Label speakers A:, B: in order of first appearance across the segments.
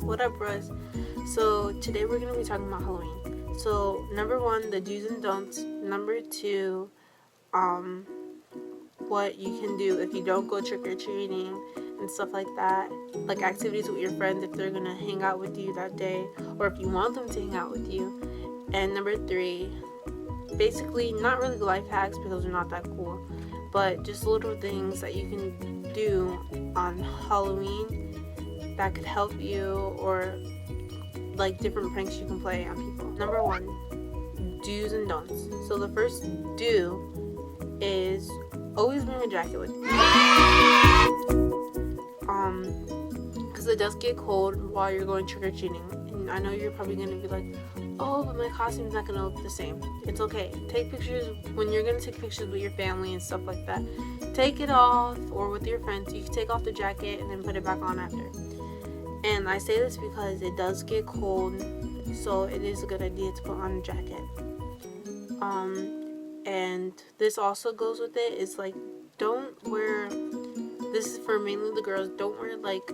A: What up, bros? So today we're gonna be talking about Halloween. So number one, the do's and don'ts. Number two, what you can do if you don't go trick or treating and stuff like that. Like activities with your friends if they're gonna hang out with you that day, or if you want them to hang out with you. And number three, basically not really life hacks because they're not that cool, but just little things that you can do on Halloween that could help you, or like different pranks you can play on people. Number one, do's and don'ts. So the first do is always bring a jacket with you. Because it does get cold while you're going trick-or-treating. And I know you're probably going to be like, oh, but my costume's not going to look the same. It's okay. Take pictures when you're going to take pictures with your family and stuff like that. Take it off, or with your friends. You can take off the jacket and then put it back on after. And I say this because it does get cold, so it is a good idea to put on a jacket. And this also goes with it. It's like, don't wear, this is for mainly the girls, don't wear like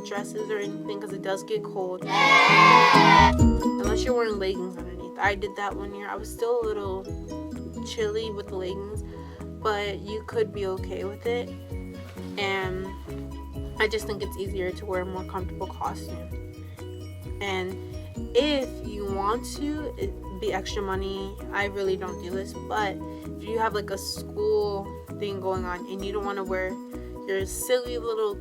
A: dresses or anything because it does get cold. Unless you're wearing leggings underneath. I did that one year. I was still a little chilly with the leggings, but you could be okay with it. And I just think it's easier to wear a more comfortable costume. And if you want to, it'd be extra money. I really don't do this, but if you have like a school thing going on and you don't want to wear your silly little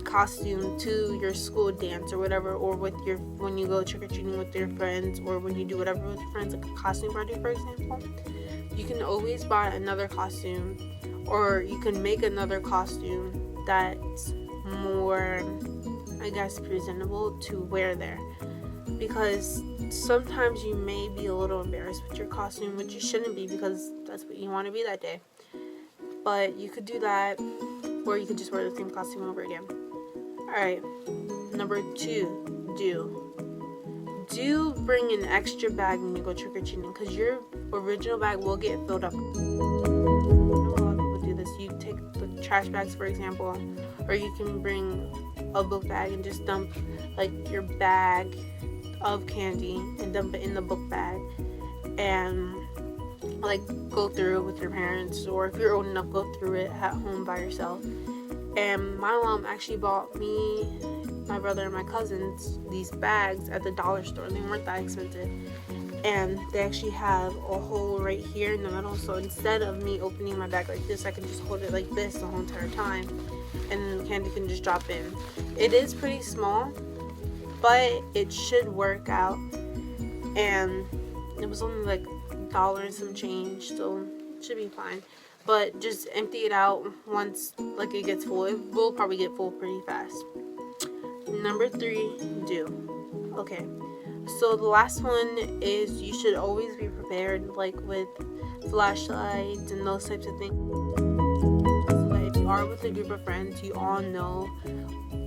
A: costume to your school dance or whatever, or with your, when you go trick-or-treating with your friends, or when you do whatever with your friends, like a costume party for example, you can always buy another costume, or you can make another costume that's more, I guess, presentable to wear there, because sometimes you may be a little embarrassed with your costume, which you shouldn't be because that's what you want to be that day. But you could do that, or you could just wear the same costume over again. Alright, number two, do bring an extra bag when you go trick-or-treating, because your original bag will get filled up. A lot of people do this. You take the trash bags, for example, or you can bring a book bag and just dump like your bag of candy and dump it in the book bag, and like go through it with your parents, or if you're old enough, go through it at home by yourself. And my mom actually bought me, my brother, and my cousins these bags at the dollar store. They weren't that expensive, and they actually have a hole right here in the middle, so instead of me opening my bag like this, I can just hold it like this the whole entire time, and then the candy can just drop in. It is pretty small, but it should work out, and it was only like $1 and some change, so it should be fine. But just empty it out once like it gets full. It will probably get full pretty fast. Number three, do. Okay, so the last one is you should always be prepared, like with flashlights and those types of things, so that if you are with a group of friends, you all know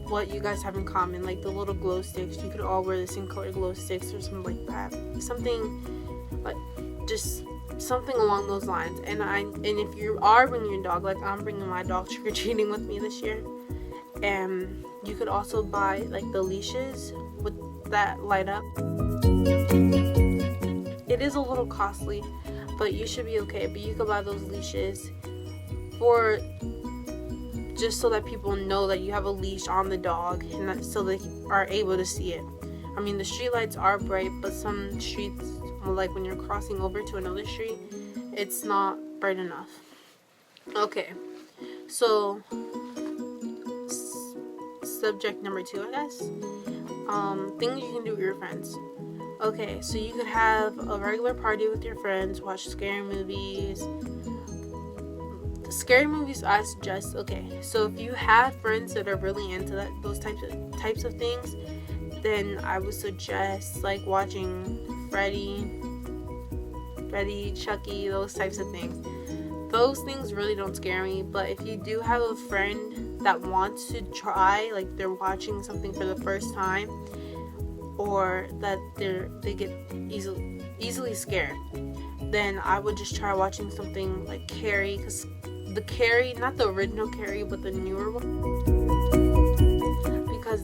A: what you guys have in common, like the little glow sticks. You could all wear the same color glow sticks or something like that. Something like just something along those lines. And if you are bringing your dog, like I'm bringing my dog trick-or-treating with me this year, and you could also buy like the leashes with that light up. It is a little costly, but you should be okay. But you could buy those leashes for just so that people know that you have a leash on the dog, and that so they are able to see it. I mean, the street lights are bright, but some streets, like when you're crossing over to another street, it's not bright enough. Okay, so subject number two, I guess. Things you can do with your friends. Okay, so you could have a regular party with your friends, watch scary movies. The scary movies I suggest, okay, so if you have friends that are really into those types of things, then I would suggest like watching Freddy, Chucky, those types of things. Those things really don't scare me, but if you do have a friend that wants to try, like they're watching something for the first time, or that they get easily scared, then I would just try watching something like Carrie, because the Carrie, not the original Carrie, but the newer one, because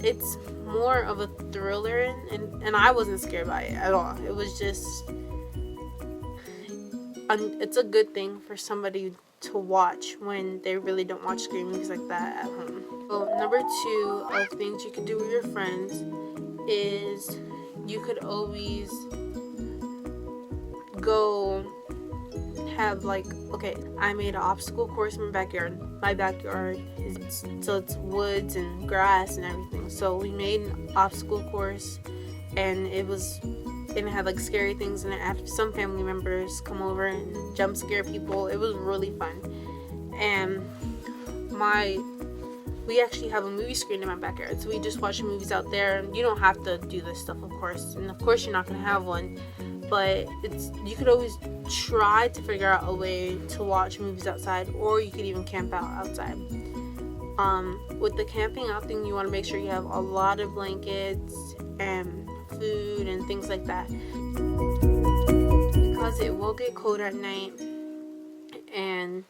A: it's more of a thriller, and I wasn't scared by it at all. It was just it's a good thing for somebody to watch when they really don't watch scary movies like that at home. So number 2 of things you can do with your friends is you could always go have like, okay, I made an obstacle course in my backyard. My backyard is it's woods and grass and everything. So we made an obstacle course, and it had like scary things in it. After some family members come over and jump scare people, it was really fun. And we actually have a movie screen in my backyard, so we just watch movies out there. You don't have to do this stuff, of course, and of course you're not gonna have one, but you could always try to figure out a way to watch movies outside, or you could even camp out outside. With the camping out thing, you want to make sure you have a lot of blankets and food and things like that, because it will get cold at night. And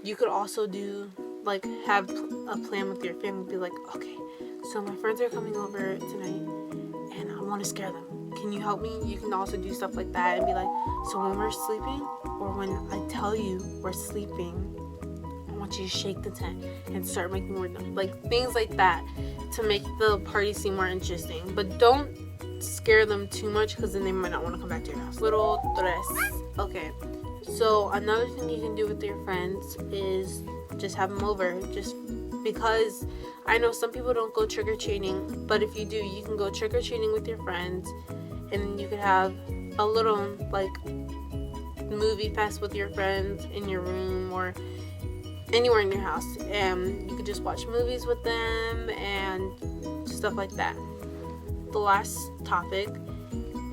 A: you could also do like have a plan with your family. Be like, okay, so my friends are coming over tonight and I want to scare them. Can you help me? You can also do stuff like that and be like, so when we're sleeping, or when I tell you we're sleeping, I want you to shake the tent and start making more noise. Like things like that to make the party seem more interesting. But don't scare them too much, because then they might not want to come back to your house. Little tres. Okay. So another thing you can do with your friends is just have them over. Just because I know some people don't go trick-or-treating, but if you do, you can go trick-or-treating with your friends, and you could have a little like movie fest with your friends in your room or anywhere in your house, and you could just watch movies with them and stuff like that. The last topic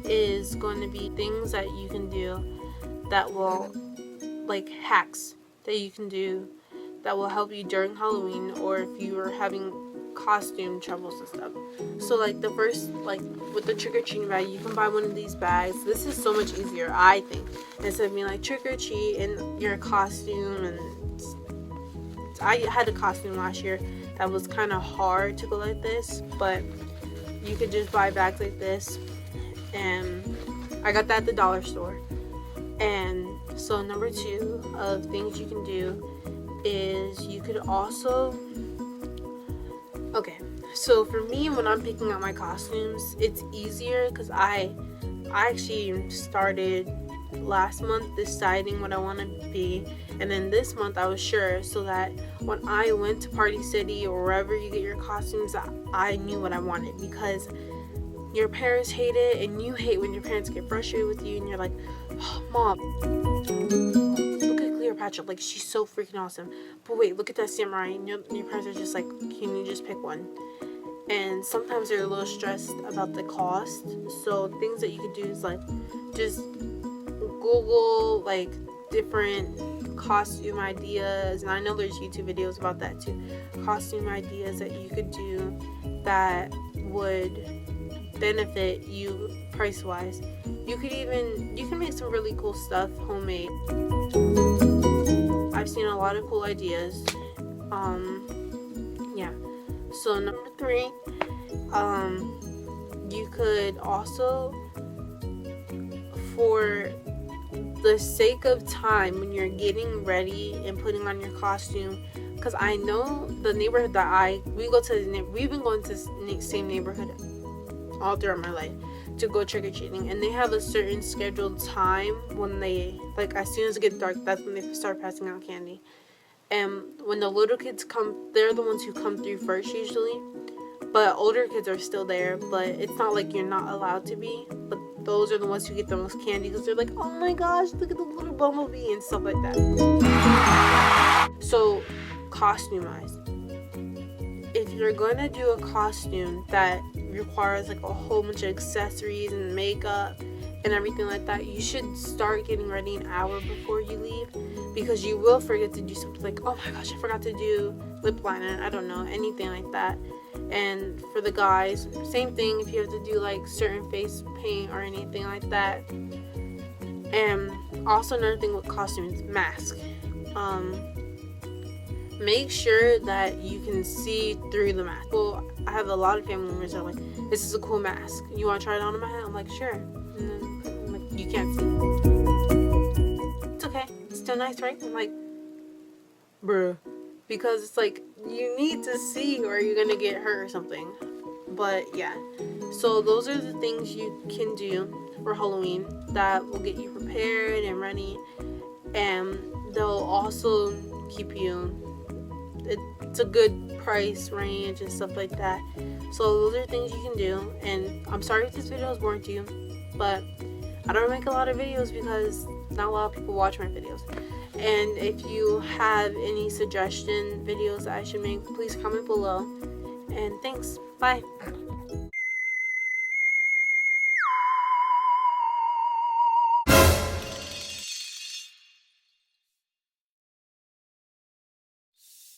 A: is going to be things that you can do that will, like hacks that you can do that will help you during Halloween, or if you are having costume troubles and stuff. So like the first, like with the trick-or-treating bag, you can buy one of these bags. This is so much easier, I think, instead of being like trick-or-treat in your costume. And I had a costume last year that was kind of hard to go like this, but you could just buy bags like this, and I got that at the dollar store. And so number 2 of things you can do is you could also, okay, so for me, when I'm picking out my costumes, it's easier because I actually started last month deciding what I want to be, and then this month I was sure, so that when I went to Party City or wherever you get your costumes, I knew what I wanted. Because your parents hate it, and you hate when your parents get frustrated with you and you're like, oh, Mom, look at Cleopatra, like she's so freaking awesome, but wait, look at that samurai, and your parents are just like, can you just pick one? And sometimes they're a little stressed about the cost. So things that you could do is like just Google like different costume ideas, and I know there's YouTube videos about that too, costume ideas that you could do that would benefit you price wise. You can make some really cool stuff homemade. I've seen a lot of cool ideas. Yeah. So number 3, you could also, for the sake of time when you're getting ready and putting on your costume, because I know the neighborhood that we've been going to the same neighborhood all throughout my life to go trick-or-treating, and they have a certain scheduled time when they, like, as soon as it gets dark, that's when they start passing out candy. And when the little kids come, they're the ones who come through first usually, but older kids are still there. But it's not like you're not allowed to be, but those are the ones who get the most candy, because they're like, oh my gosh, look at the little bumblebee and stuff like that. So costume-wise, if you're gonna do a costume that requires like a whole bunch of accessories and makeup and everything like that, you should start getting ready an hour before you leave, because you will forget to do something like, oh my gosh, I forgot to do lip liner, I don't know, anything like that. And for the guys, same thing, if you have to do like certain face paint or anything like that. And also another thing with costumes, mask. make sure that you can see through the mask. Well, I have a lot of family members that are like, this is a cool mask. You want to try it on in my head? I'm like, sure. And then I'm like, you can't see. It's okay. It's still nice, right? I'm like, bruh. Because it's like, you need to see or you're going to get hurt or something. But yeah. So those are the things you can do for Halloween that will get you prepared and ready. And they'll also keep you, it's a good price range and stuff like that. So those are things you can do. And I'm sorry if this video is boring to you, but I don't make a lot of videos because not a lot of people watch my videos. And if you have any suggestion videos that I should make, please comment below. And thanks. Bye.